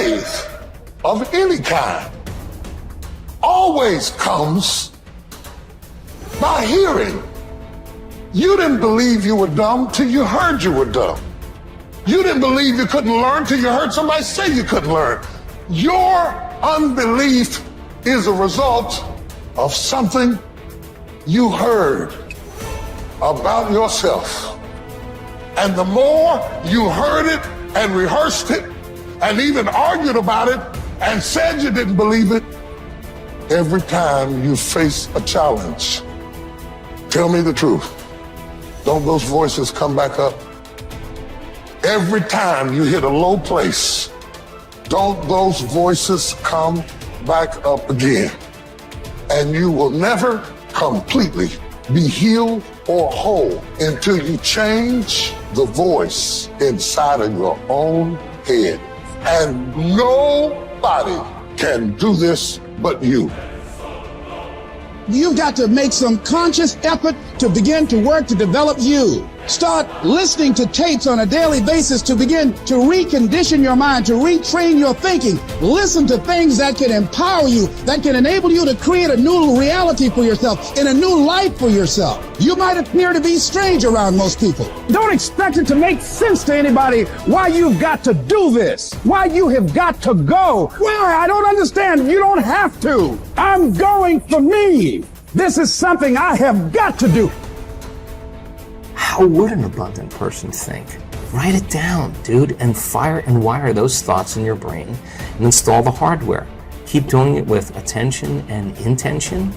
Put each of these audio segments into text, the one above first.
faith of any kind always comes by hearing. You didn't believe you were dumb till you heard you were dumb. You didn't believe you couldn't learn till you heard somebody say you couldn't learn. Your unbelief is a result of something you heard about yourself. And the more you heard it and rehearsed it and even argued about it and said you didn't believe it, every time you face a challenge, tell me the truth, don't those voices come back up? Every time you hit a low place, don't those voices come back up again? And you will never completely be healed or whole until you change the voice inside of your own head. And nobody can do this but you. You've got to make some conscious effort to begin to work to develop you. Start listening to tapes on a daily basis to begin to recondition your mind, to retrain your thinking. Listen to things that can empower you, that can enable you to create a new reality for yourself and a new life for yourself. You might appear to be strange around most people. Don't expect it to make sense to anybody why you've got to do this, why you have got to go. Why? I don't understand. You don't have to. I'm going for me. This is something I have got to do. How would an abundant person think? Write it down, dude, and fire and wire those thoughts in your brain and install the hardware. Keep doing it with attention and intention.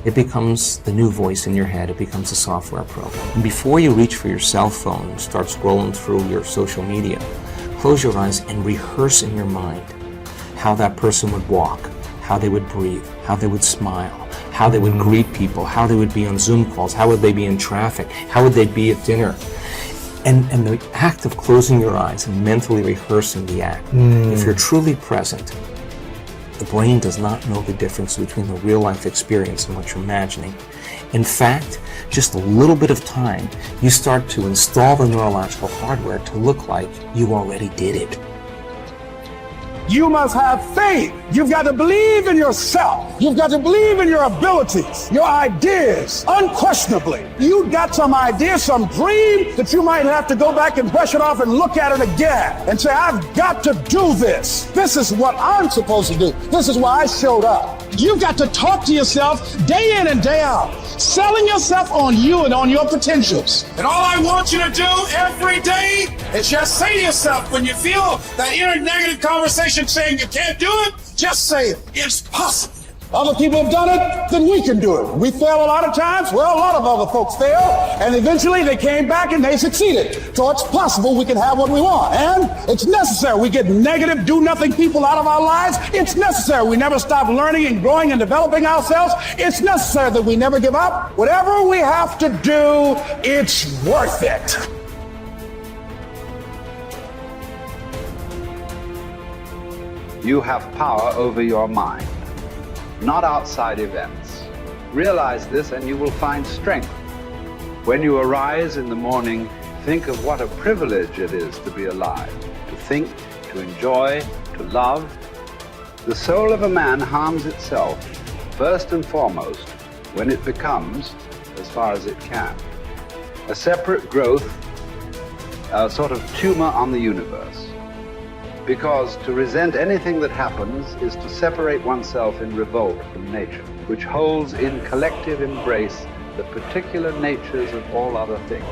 It becomes the new voice in your head. It becomes a software program. And before you reach for your cell phone and start scrolling through your social media, close your eyes and rehearse in your mind how that person would walk, how they would breathe, how they would smile, how they would greet people, how they would be on Zoom calls, how would they be in traffic, how would they be at dinner. And the act of closing your eyes and mentally rehearsing the act, if you're truly present, the brain does not know the difference between the real life experience and what you're imagining. In fact, just a little bit of time, you start to install the neurological hardware to look like you already did it. You must have faith. You've got to believe in yourself. You've got to believe in your abilities, your ideas, unquestionably. You've got some idea, some dream that you might have to go back and brush it off and look at it again and say, I've got to do this. This is what I'm supposed to do. This is why I showed up. You've got to talk to yourself day in and day out, selling yourself on you and on your potentials. And all I want you to do every day is just say to yourself, when you feel that inner negative conversation saying you can't do it, just say it. It's possible. Other people have done it, then we can do it. We fail a lot of times. Well, a lot of other folks fail, and eventually they came back and they succeeded. So it's possible we can have what we want, and it's necessary. We get negative, do-nothing people out of our lives. It's necessary. We never stop learning and growing and developing ourselves. It's necessary that we never give up. Whatever we have to do, it's worth it. You have power over your mind, not outside events. Realize this and you will find strength. When you arise in the morning, think of what a privilege it is to be alive, to think, to enjoy, to love. The soul of a man harms itself, first and foremost, when it becomes, as far as it can, a separate growth, a sort of tumor on the universe. Because to resent anything that happens is to separate oneself in revolt from nature, which holds in collective embrace the particular natures of all other things.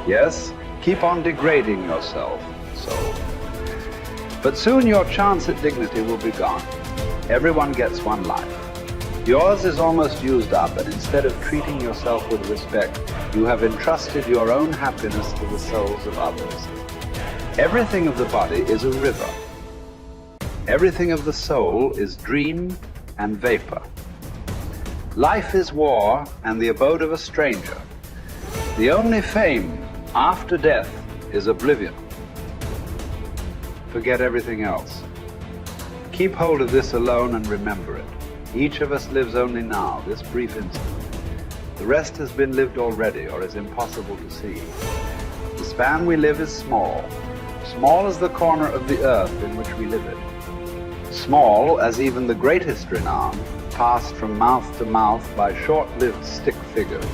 Yes, keep on degrading yourself, soul. But soon your chance at dignity will be gone. Everyone gets one life. Yours is almost used up, and instead of treating yourself with respect, you have entrusted your own happiness to the souls of others. Everything of the body is a river. Everything of the soul is dream and vapor. Life is war and the abode of a stranger. The only fame after death is oblivion. Forget everything else. Keep hold of this alone and remember it. Each of us lives only now, this brief instant. The rest has been lived already or is impossible to see. The span we live is small. small as the corner of the earth in which we live it, small as even the greatest renown, passed from mouth to mouth by short-lived stick figures,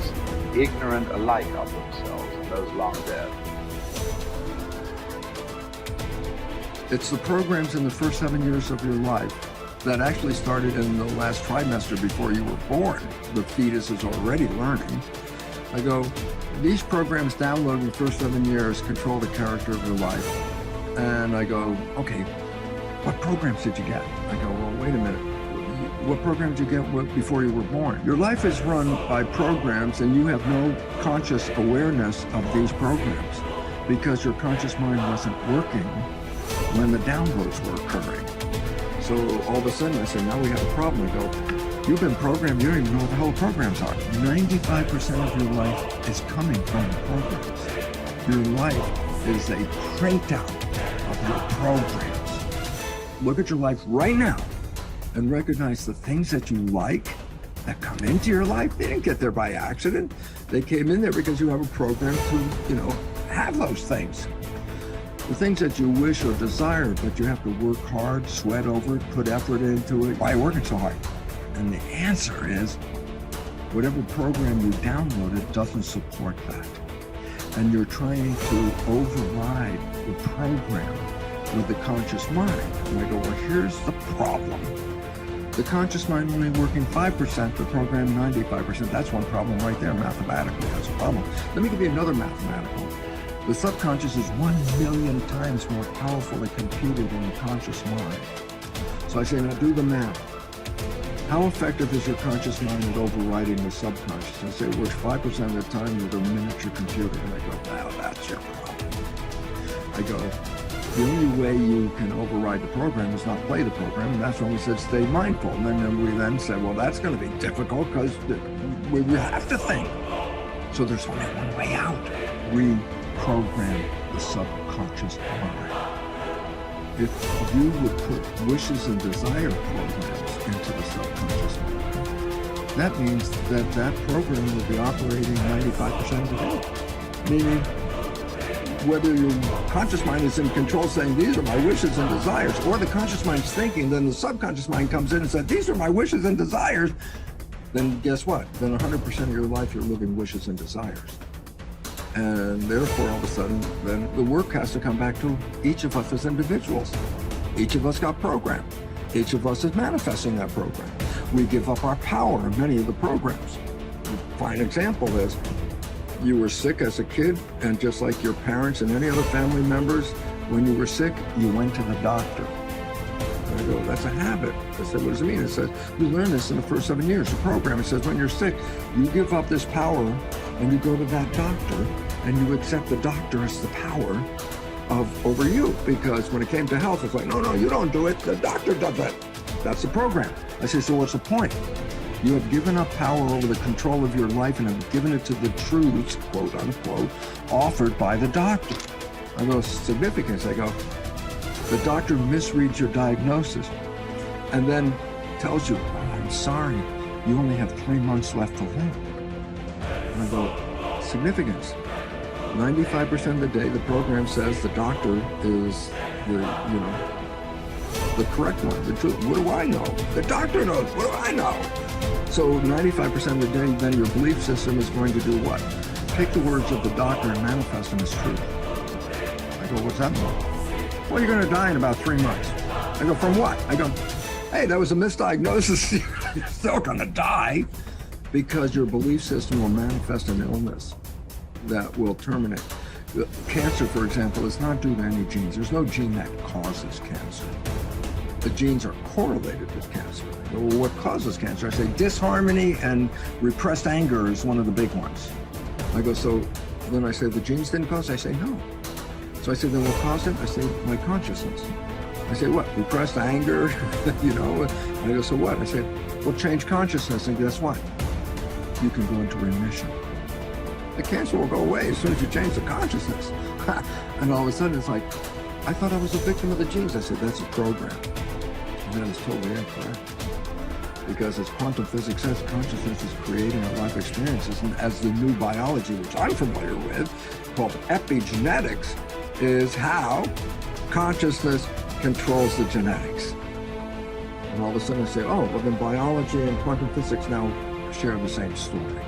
ignorant alike of themselves and those long dead. It's the programs in the first 7 years of your life that actually started in the last trimester before you were born. The fetus is already learning. I go, these programs downloaded in the first 7 years control the character of your life. And I go, okay, what programs did you get? I go, well, wait a minute. What programs did you get before you were born? Your life is run by programs and you have no conscious awareness of these programs because your conscious mind wasn't working when the downloads were occurring. So all of a sudden I say, now we have a problem. I go, you've been programmed, you don't even know what the hell programs are. 95% of your life is coming from the programs. Your life is a printout of your programs. Look at your life right now and recognize the things that you like that come into your life. They didn't get there by accident. They came in there because you have a program to, have those things. The things that you wish or desire, but you have to work hard, sweat over it, put effort into it. Why are you working so hard? And the answer is, whatever program you downloaded doesn't support that. And you're trying to override the program with the conscious mind. And I go, well, here's the problem. The conscious mind only working 5%, the program 95%. That's one problem right there, mathematically. That's a problem. Let me give you another mathematical. The subconscious is 1 million times more powerfully computed than the conscious mind. So I say, now do the math. How effective is your conscious mind at overriding the subconscious? I say it works 5% of the time with a miniature computer. And I go, wow, that's your problem. I go, the only way you can override the program is not play the program, and that's when we said stay mindful. And then we then said, well, that's going to be difficult because we have to think. So there's only one way out. Reprogram the subconscious mind. If you would put wishes and desire programs into the subconscious mind, that means that that program will be operating 95% of the day. Meaning, whether your conscious mind is in control saying, these are my wishes and desires, or the conscious mind's thinking, then the subconscious mind comes in and says, these are my wishes and desires, then guess what? Then 100% of your life you're living wishes and desires. And therefore, all of a sudden, then the work has to come back to each of us as individuals. Each of us got programmed. Each of us is manifesting that program. We give up our power in many of the programs. A fine example is, you were sick as a kid, and just like your parents and any other family members, when you were sick, you went to the doctor. And I go, that's a habit. I said, what does it mean? It says, we learned this in the first 7 years. The program, it says, when you're sick, you give up this power and you go to that doctor and you accept the doctor as the power over you. Because when it came to health, it's like, no, you don't do it. The doctor does it. That's the program. I say, so what's the point? You have given up power over the control of your life and have given it to the truths, quote unquote, offered by the doctor. I go, significance. I go, the doctor misreads your diagnosis and then tells you, oh, I'm sorry, you only have 3 months left to live. And I go, significance. 95% of the day, the program says the doctor is the correct one, the truth. What do I know? The doctor knows. What do I know? So 95% of the day, then your belief system is going to do what? Take the words of the doctor and manifest them as truth. I go, what's that mean? Well, you're going to die in about 3 months. I go, from what? I go, hey, that was a misdiagnosis. You're still going to die because your belief system will manifest an illness that will terminate. Cancer, for example, is not due to any genes. There's no gene that causes cancer. The genes are correlated with cancer. Well, what causes cancer? I say disharmony and repressed anger is one of the big ones. I go, so then I say the genes didn't cause it? I say no. So I say, then what caused it? I say my consciousness. I say what? Repressed anger, And I go, so what? I say, well, change consciousness, and guess what? You can go into remission. The cancer will go away as soon as you change the consciousness. And all of a sudden it's like, I thought I was a victim of the genes. I said, that's a program. And that is totally incorrect. Because as quantum physics says, consciousness is creating our life experiences. And as the new biology, which I'm familiar with, called epigenetics, is how consciousness controls the genetics. And all of a sudden I say, oh, well then biology and quantum physics now share the same story.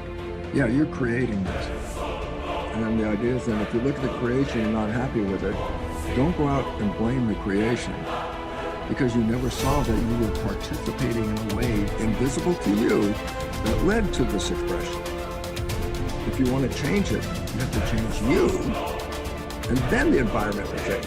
Yeah, you're creating this. And then the idea is that if you look at the creation and not happy with it, don't go out and blame the creation, because you never saw that you were participating in a way invisible to you that led to this expression. If you want to change it, you have to change you, and then the environment will change.